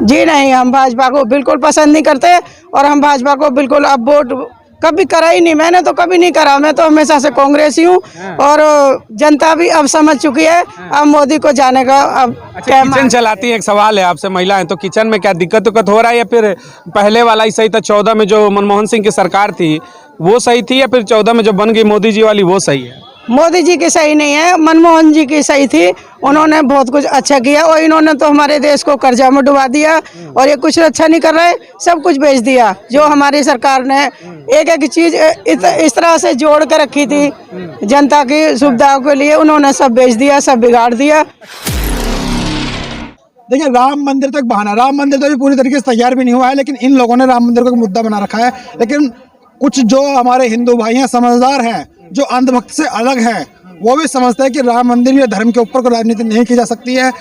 जी नहीं, हम भाजपा को बिल्कुल पसंद नहीं करते और हम भाजपा को बिल्कुल अब वोट कभी करा ही नहीं। मैंने तो कभी नहीं करा, मैं तो हमेशा से कांग्रेस ही हूँ। और जनता भी अब समझ चुकी है, अब मोदी को जाने का अब अच्छा, किचन चलाती है, एक सवाल है आपसे, महिला है तो किचन में क्या दिक्कत हो रहा है या फिर पहले वाला ही सही था? 14 में जो मनमोहन सिंह की सरकार थी वो सही थी या फिर 14 में जो बन गई मोदी जी वाली वो सही है? मोदी जी की सही नहीं है, मनमोहन जी की सही थी। उन्होंने बहुत कुछ अच्छा किया और इन्होंने तो हमारे देश को कर्जा में डुबा दिया और ये कुछ अच्छा नहीं कर रहे, सब कुछ बेच दिया। जो हमारी सरकार ने एक एक चीज इस तरह से जोड़ के रखी थी जनता की सुविधाओं के लिए, उन्होंने सब बेच दिया, सब बिगाड़ दिया। देखिए, राम मंदिर तक बहाना, राम मंदिर तो अभी पूरी तरीके से तैयार भी नहीं हुआ है, लेकिन इन लोगों ने राम मंदिर को एक मुद्दा बना रखा है। लेकिन कुछ जो हमारे हिंदू भाई हैं, समझदार हैं, जो अंधभक्त से अलग हैं, वो भी समझते हैं कि राम मंदिर या धर्म के ऊपर कोई राजनीति नहीं की जा सकती है।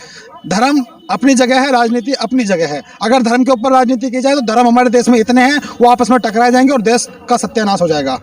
धर्म अपनी जगह है, राजनीति अपनी जगह है। अगर धर्म के ऊपर राजनीति की जाए तो धर्म हमारे देश में इतने हैं, वो आपस में टकरा जाएंगे और देश का सत्यानाश हो जाएगा।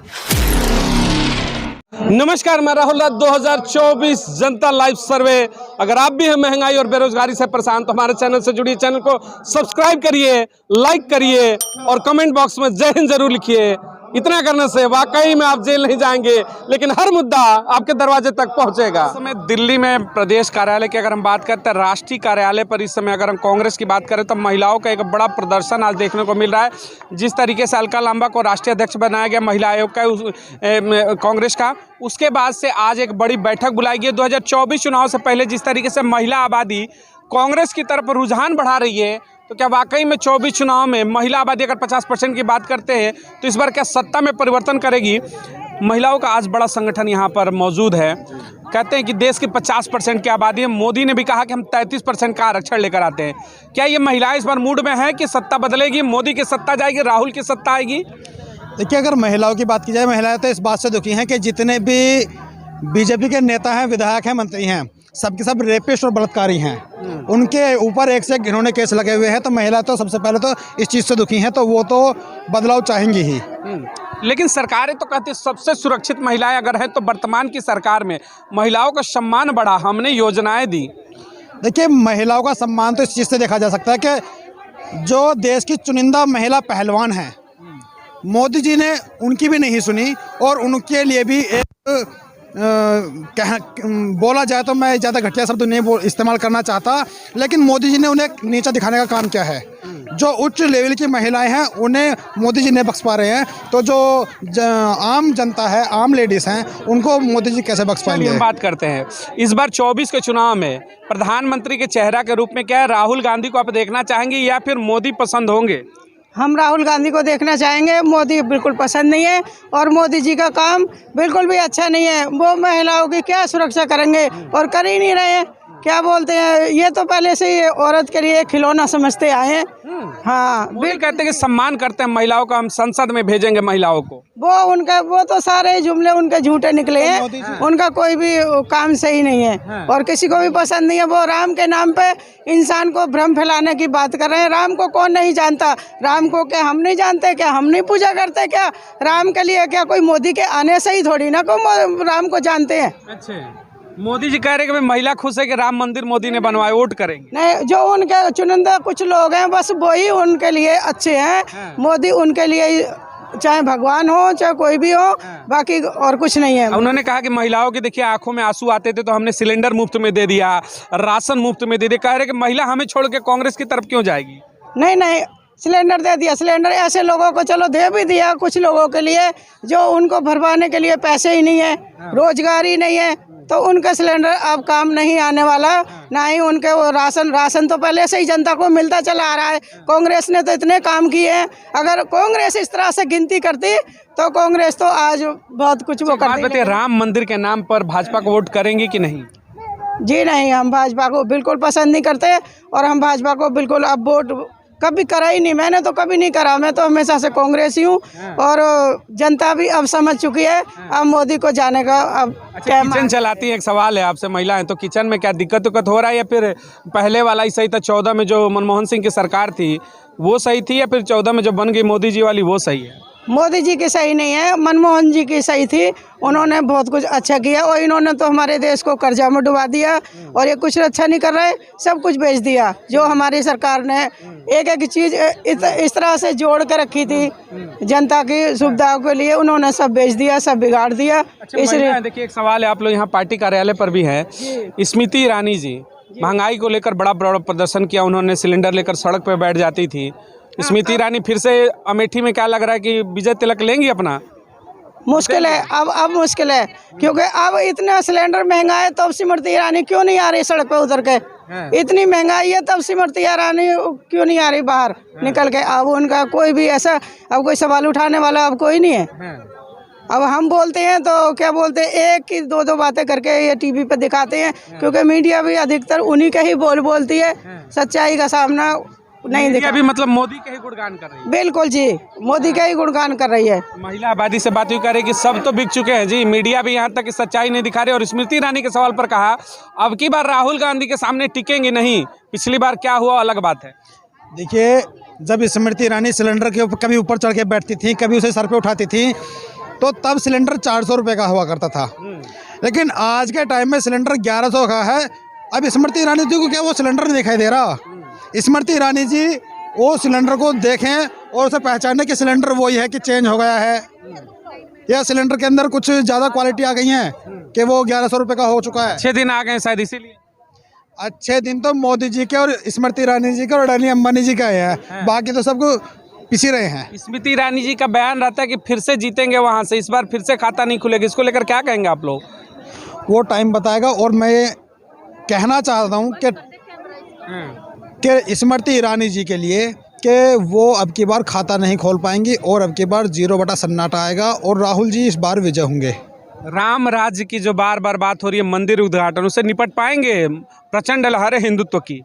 नमस्कार, मैं राहुल राज। 2024 जनता लाइव सर्वे। अगर आप भी हैं महंगाई और बेरोजगारी से परेशान तो हमारे चैनल से जुड़िए, चैनल को सब्सक्राइब करिए, लाइक करिए और कमेंट बॉक्स में जय हिंद जरूर लिखिए। इतना करने से वाकई में आप जेल नहीं जाएंगे, लेकिन हर मुद्दा आपके दरवाजे तक पहुंचेगा। इस समय दिल्ली में प्रदेश कार्यालय की अगर हम बात करते हैं, राष्ट्रीय कार्यालय पर इस समय अगर हम कांग्रेस की बात करें तो महिलाओं का एक बड़ा प्रदर्शन आज देखने को मिल रहा है। जिस तरीके से अलका लांबा को राष्ट्रीय अध्यक्ष बनाया गया महिला आयोग का कांग्रेस का, उसके बाद से आज एक बड़ी बैठक बुलाई गई। 2024 चुनाव से पहले जिस तरीके से महिला आबादी कांग्रेस की तरफ रुझान बढ़ा रही है, तो क्या वाकई में 24 चुनाव में महिला आबादी अगर 50% की बात करते हैं तो इस बार क्या सत्ता में परिवर्तन करेगी? महिलाओं का आज बड़ा संगठन यहाँ पर मौजूद है। कहते हैं कि देश की 50% की आबादी है। मोदी ने भी कहा कि हम 33% का आरक्षण लेकर आते हैं। क्या ये महिलाएं इस बार मूड में है कि सत्ता बदलेगी, मोदी की सत्ता जाएगी, राहुल की सत्ता आएगी? देखिए, अगर महिलाओं की बात की जाए, महिलाएं तो इस बात से दुखी हैं कि जितने भी बीजेपी के नेता हैं, विधायक हैं, मंत्री हैं, सबके सब रेपिस्ट और बलात्कारी हैं। उनके ऊपर एक से एक घिनौने केस लगे हुए हैं। तो महिला तो सबसे पहले तो इस चीज़ से दुखी हैं, तो वो तो बदलाव चाहेंगी ही। लेकिन सरकारें तो कहती सबसे सुरक्षित महिलाएं अगर है तो वर्तमान की सरकार में महिलाओं का सम्मान बढ़ा, हमने योजनाएं दी। देखिए, महिलाओं का सम्मान तो इस चीज़ से देखा जा सकता है कि जो देश की चुनिंदा महिला पहलवान हैं, मोदी जी ने उनकी भी नहीं सुनी और उनके लिए भी एक बोला जाए तो मैं ज़्यादा घटिया शब्द नहीं इस्तेमाल करना चाहता, लेकिन मोदी जी ने उन्हें नीचा दिखाने का काम किया है। जो उच्च लेवल की महिलाएं हैं उन्हें मोदी जी नहीं बख्श पा रहे हैं, तो जो आम जनता है, आम लेडीज़ हैं, उनको मोदी जी कैसे बख्श पाएंगे? हम बात करते हैं इस बार 24 के चुनाव में प्रधानमंत्री के चेहरा के रूप में क्या है, राहुल गांधी को आप देखना चाहेंगे या फिर मोदी पसंद होंगे? हम राहुल गांधी को देखना चाहेंगे, मोदी बिल्कुल पसंद नहीं है और मोदी जी का काम बिल्कुल भी अच्छा नहीं है। वो महिलाओं की क्या सुरक्षा करेंगे और कर ही नहीं रहे हैं। क्या बोलते हैं, ये तो पहले से ही औरत के लिए खिलौना समझते आए हैं। हाँ, बिल कहते हैं कि सम्मान करते हैं महिलाओं का, हम संसद में भेजेंगे महिलाओं को। वो तो सारे जुमले उनके झूठे निकले हैं। उनका कोई भी काम सही नहीं है और किसी को भी पसंद नहीं है। वो राम के नाम पे इंसान को भ्रम फैलाने की बात कर रहे हैं। राम को कौन नहीं जानता? राम को क्या हम नहीं जानते? क्या हम नहीं पूजा करते? क्या राम के लिए क्या कोई मोदी के आने से ही थोड़ी ना को राम को जानते हैं? अच्छा, मोदी जी कह रहे हैं कि महिला खुश है कि राम मंदिर मोदी ने बनवाए, वोट करेंगे? नहीं, जो उनके चुनिंदा कुछ लोग हैं बस वही उनके लिए अच्छे हैं। मोदी उनके लिए चाहे भगवान हो चाहे कोई भी हो, बाकी और कुछ नहीं है। उन्होंने कहा कि महिलाओं के देखिए आंखों में आंसू आते थे तो हमने सिलेंडर मुफ्त में दे दिया, राशन मुफ्त में दे दिया। कह रहे कि महिला हमें छोड़ के कांग्रेस की तरफ क्यों जाएगी? नहीं, सिलेंडर दे दिया। सिलेंडर ऐसे लोगों को चलो दे भी दिया, कुछ लोगों के लिए जो उनको भरवाने के लिए पैसे ही नहीं है, रोजगार ही नहीं है, तो उनका सिलेंडर अब काम नहीं आने वाला। ना ही उनके वो राशन तो पहले से ही जनता को मिलता चला आ रहा है। कांग्रेस ने तो इतने काम किए हैं। अगर कांग्रेस इस तरह से गिनती करती तो कांग्रेस तो आज बहुत कुछ वो करती। बताइए, राम मंदिर के नाम पर भाजपा को वोट करेंगे कि नहीं? जी नहीं, हम भाजपा को बिल्कुल पसंद नहीं करते और हम भाजपा को बिल्कुल अब वोट कभी करा ही नहीं। मैंने तो कभी नहीं करा, मैं तो हमेशा से कांग्रेस ही हूँ और जनता भी अब समझ चुकी है, अब मोदी को जाने का अब अच्छा, किचन चलाती है, एक सवाल है आपसे, महिला है तो किचन में क्या दिक्कत हो रहा है या फिर पहले वाला ही सही था? 14 में जो मनमोहन सिंह की सरकार थी वो सही थी या फिर 14 में जो बन गई मोदी जी वाली वो सही है? मोदी जी की सही नहीं है, मनमोहन जी की सही थी। उन्होंने बहुत कुछ अच्छा किया और इन्होंने तो हमारे देश को कर्जा में डुबा दिया और ये कुछ अच्छा नहीं कर रहे, सब कुछ बेच दिया। जो हमारी सरकार ने एक एक चीज़ इस तरह से जोड़ के रखी थी जनता की सुविधाओं के लिए, उन्होंने सब बेच दिया, सब बिगाड़ दिया। इसलिए देखिए, एक सवाल है, आप लोग यहाँ पार्टी कार्यालय पर भी है, स्मृति ईरानी जी महंगाई को लेकर बड़ा बड़ा प्रदर्शन किया, उन्होंने सिलेंडर लेकर सड़क पर बैठ जाती थी। स्मृति ईरानी फिर से अमेठी में क्या लग रहा है कि विजय तिलक लेंगी अपना? मुश्किल है, अब मुश्किल है, क्योंकि अब इतना सिलेंडर महंगा है, तब स्मृति ईरानी क्यों नहीं आ रही सड़क पे उतर के? इतनी महंगाई है तब स्मृति ईरानी क्यों नहीं आ रही बाहर निकल के? अब उनका कोई भी ऐसा अब कोई सवाल उठाने वाला अब कोई नहीं है। अब हम बोलते हैं तो क्या बोलते हैं, एक की दो बातें करके ये टीवी पे दिखाते हैं, क्योंकि मीडिया भी अधिकतर उन्हीं का ही बोलती है, सच्चाई का सामना नहीं दिखा। भी मतलब मोदी के ही गुणगान कर रही है। बिल्कुल जी, मोदी का ही गुणगान कर रही है। महिला आबादी से बात कर रही कि सब तो बिक चुके हैं जी, मीडिया भी यहाँ तक सच्चाई नहीं दिखा रहे। और स्मृति ईरानी के सवाल पर कहा, अब की बार राहुल गांधी के सामने टिकेंगे नहीं, पिछली बार क्या हुआ अलग बात है। देखिए, जब स्मृति ईरानी सिलेंडर के ऊपर कभी ऊपर चढ़ के बैठती थी, कभी उसे सर पे उठाती थी, तो तब सिलेंडर 400 रुपये का हुआ करता था। लेकिन आज के टाइम में सिलेंडर 1100 का है। अब स्मृति ईरानी जी को क्या वो सिलेंडर नहीं दिखाई दे रहा? स्मृति ईरानी जी वो सिलेंडर को देखें और उसे पहचाने कि सिलेंडर वही है कि चेंज हो गया है, या सिलेंडर के अंदर कुछ ज़्यादा क्वालिटी आ गई है कि वो 1100 रुपये का हो चुका है। 6 दिन आ गए शायद, इसीलिए। अच्छे दिन तो मोदी जी के और स्मृति ईरानी जी के और अडानी अंबानी जी का है, बाकी तो सबको पिसी रहे हैं। स्मृति ईरानी जी का बयान रहता है कि फिर से जीतेंगे वहाँ से, इस बार फिर से खाता नहीं खुलेगा, इसको लेकर क्या कहेंगे आप लोग? वो टाइम बताएगा। और मैं ये कहना चाहता हूँ कि स्मृति ईरानी जी के लिए कि वो अब की बार खाता नहीं खोल पाएंगी और अब की बार 0 बटा सन्नाटा आएगा और राहुल जी इस बार विजय होंगे। राम राज्य की जो बार बार बात हो रही है, मंदिर उद्घाटन, उससे निपट पाएंगे? प्रचंड लहर है हिंदुत्व की।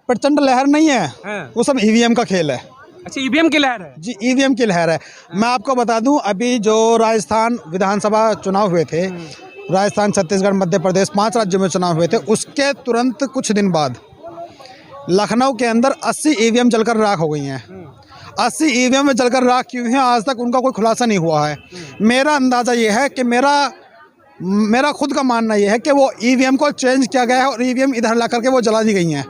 प्रचंड लहर नहीं है, वो सब ईवीएम का खेल है। अच्छा, ईवीएम की लहर है जी, ईवीएम की लहर है। मैं आपको बता दूं, अभी जो राजस्थान विधानसभा चुनाव हुए थे, राजस्थान, छत्तीसगढ़, मध्य प्रदेश, 5 राज्यों में चुनाव हुए थे, उसके तुरंत कुछ दिन बाद लखनऊ के अंदर 80 ईवीएम जलकर राख हो गई हैं। 80 ईवीएम में जलकर राख क्यों हैं, आज तक उनका कोई खुलासा नहीं हुआ है। मेरा अंदाज़ा ये है कि मेरा खुद का मानना ये है कि वो ईवीएम को चेंज किया गया है और ईवीएम इधर ला करके वो जला दी गई हैं।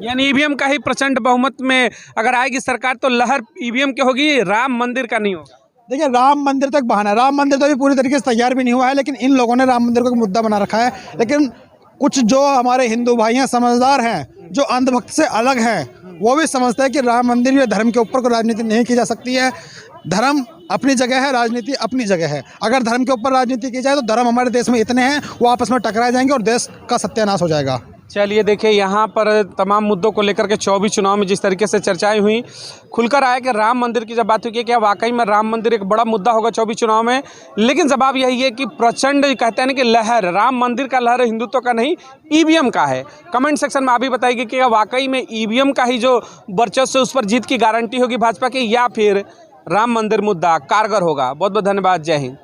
यानी ईवीएम का ही प्रचंड बहुमत में अगर आएगी सरकार तो लहर ईवीएम की होगी, राम मंदिर का नहीं होगा। देखिए, राम मंदिर तक बहाना है, राम मंदिर तो अभी पूरी तरीके से तैयार भी नहीं हुआ है, लेकिन इन लोगों ने राम मंदिर को एक मुद्दा बना रखा है। लेकिन कुछ जो हमारे हिंदू भाई हैं, समझदार हैं, जो अंधभक्त से अलग हैं, वो भी समझते हैं कि राम मंदिर या धर्म के ऊपर कोई राजनीति नहीं की जा सकती है। धर्म अपनी जगह है, राजनीति अपनी जगह है। अगर धर्म के ऊपर राजनीति की जाए तो धर्म हमारे देश में इतने हैं, वो आपस में टकरा जाएंगे और देश का सत्यानाश हो जाएगा। चलिए, देखिए, यहाँ पर तमाम मुद्दों को लेकर के 24 चुनाव में जिस तरीके से चर्चाएं हुई, खुलकर आया कि राम मंदिर की जब बात हुई कि क्या वाकई में राम मंदिर एक बड़ा मुद्दा होगा 24 चुनाव में। लेकिन जवाब यही है कि प्रचंड कहते हैं कि लहर, राम मंदिर का लहर हिंदुत्व का नहीं, ईवीएम का है। कमेंट सेक्शन में आप भी बताइए कि क्या वाकई में ईवीएम का ही जो वर्चस्व, उस पर जीत की गारंटी होगी भाजपा की, या फिर राम मंदिर मुद्दा कारगर होगा। बहुत बहुत धन्यवाद। जय हिंद।